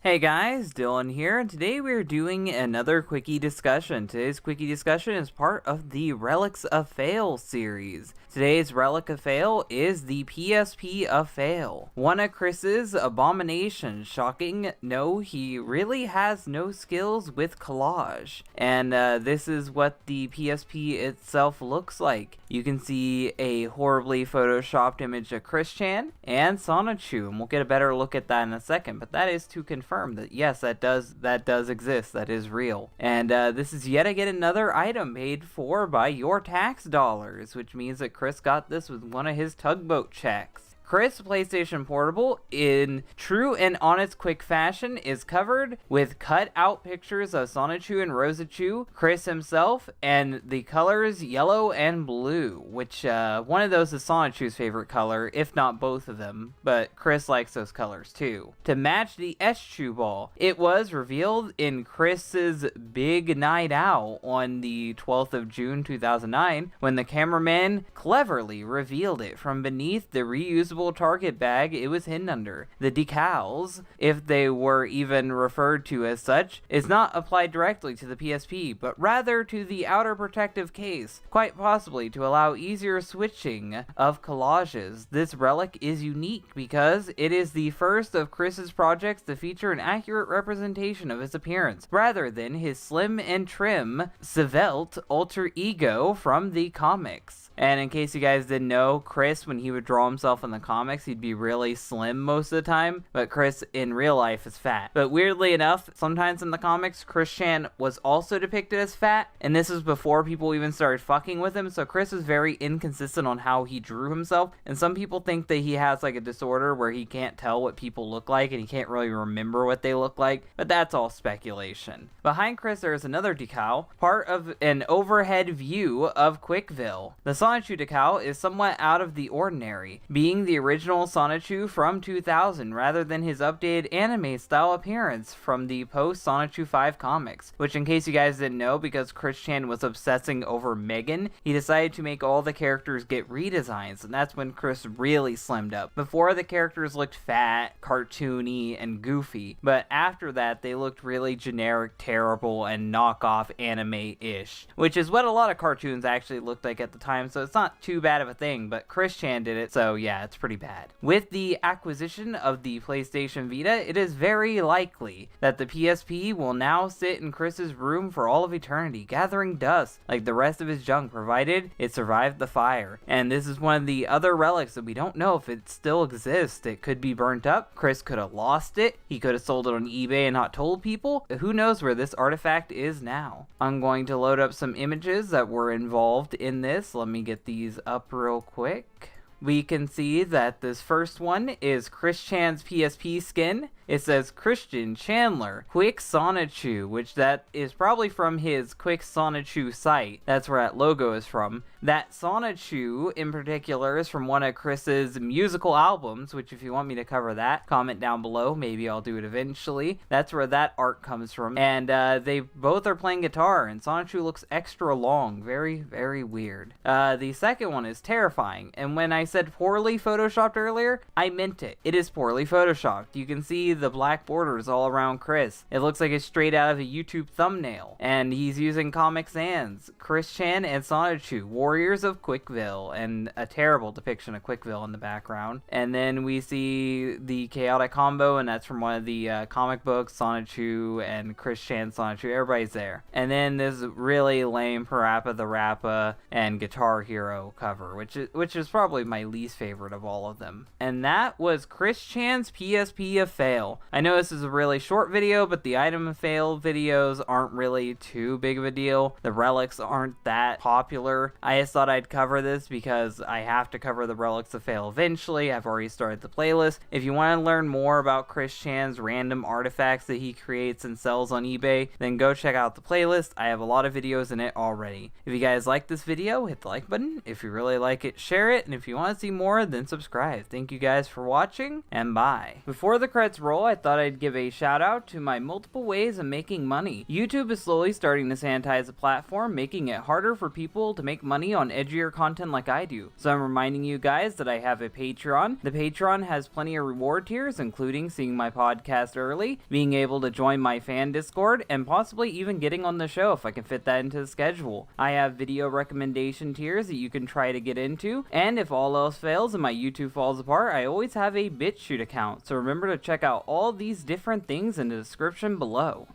Hey guys, Dylan here, and today we're doing another quickie discussion. Today's quickie discussion is part of the Relics of Fail series. Today's Relic of Fail is the PSP of Fail. One of Chris's abominations. Shocking? No, he really has no skills with collage. And this is what the PSP itself looks like. You can see a horribly photoshopped image of Chris Chan and Sonichu, and we'll get a better look at that in a second, but that is to confirm that yes, that does exist, that is real. And this is yet again another item paid for by your tax dollars, which means that Chris got this with one of his tugboat checks. Chris PlayStation Portable, in true and honest quick fashion, is covered with cut out pictures of Sonichu and Rosachu, Chris himself, and the colors yellow and blue, which one of those is Sonichu's favorite color, if not both of them, but Chris likes those colors too. To match the Eschew ball, it was revealed in Chris's big night out on the 12th of June 2009, when the cameraman cleverly revealed it from beneath the reusable target bag it was hidden under. The decals, if they were even referred to as such, is not applied directly to the PSP, but rather to the outer protective case, quite possibly to allow easier switching of collages. This relic is unique because it is the first of Chris's projects to feature an accurate representation of his appearance, rather than his slim and trim, svelte alter ego from the comics. And in case you guys didn't know, Chris, when he would draw himself in the comics, he'd be really slim most of the time, but Chris in real life is fat. But weirdly enough, sometimes in the comics, Chris Chan was also depicted as fat, and this is before people even started fucking with him, so Chris is very inconsistent on how he drew himself, and some people think that he has like a disorder where he can't tell what people look like, and he can't really remember what they look like, but that's all speculation. Behind Chris there is another decal, part of an overhead view of Quickville. The Sonichu decal is somewhat out of the ordinary, being the original Sonichu from 2000 rather than his updated anime style appearance from the post Sonichu 5 comics, which in case you guys didn't know, because Chris Chan was obsessing over Megan, he decided to make all the characters get redesigns, and that's when Chris really slimmed up. Before, the characters looked fat, cartoony, and goofy, but after that they looked really generic, terrible, and knockoff anime-ish, which is what a lot of cartoons actually looked like at the time, so it's not too bad of a thing, but Chris Chan did it, so yeah, it's pretty bad. With the acquisition of the PlayStation Vita, it is very likely that the PSP will now sit in Chris's room for all of eternity, gathering dust like the rest of his junk, provided it survived the fire. And this is one of the other relics that we don't know if it still exists. It could be burnt up, Chris could have lost it, he could have sold it on eBay and not told people. Who knows where this artifact is now? I'm going to load up some images that were involved in this. Let me get these up real quick. We can see that this first one is Chris Chan's PSP skin. It says Christian Chandler, Quick Sonichu, which that is probably from his Quick Sonichu site. That's where that logo is from. That Sonichu in particular is from one of Chris's musical albums, which if you want me to cover that, comment down below. Maybe I'll do it eventually. That's where that art comes from. And they both are playing guitar, and Sonichu looks extra long. Very, very weird. The second one is terrifying, and when I said poorly photoshopped earlier, I meant it. It is poorly photoshopped. You can see the black borders all around Chris. It looks like it's straight out of a YouTube thumbnail. And he's using Comic Sans, Chris Chan and Sonichu, Warriors of Quickville, and a terrible depiction of Quickville in the background. And then we see the chaotic combo, and that's from one of the comic books, Sonichu and Chris Chan Sonichu, everybody's there. And then this really lame Parappa the Rappa and Guitar Hero cover, which is probably my least favorite of all of them. And that was Chris Chan's PSP of Fail. I know this is a really short video, but the item of fail videos aren't really too big of a deal. The relics aren't that popular. I just thought I'd cover this because I have to cover the relics of fail eventually. I've already started the playlist. If you want to learn more about Chris Chan's random artifacts that he creates and sells on eBay, then go check out the playlist. I have a lot of videos in it already. If you guys like this video, hit the like button. If you really like it, share it. And if you want want to see more, then subscribe. Thank you guys for watching, and bye. Before the credits roll, I thought I'd give a shout out to my multiple ways of making money. YouTube is slowly starting to sanitize the platform, making it harder for people to make money on edgier content like I do. So I'm reminding you guys that I have a Patreon. The Patreon has plenty of reward tiers, including seeing my podcast early, being able to join my fan Discord, and possibly even getting on the show if I can fit that into the schedule. I have video recommendation tiers that you can try to get into, and if all else fails and my YouTube falls apart, I always have a BitChute account, so remember to check out all these different things in the description below.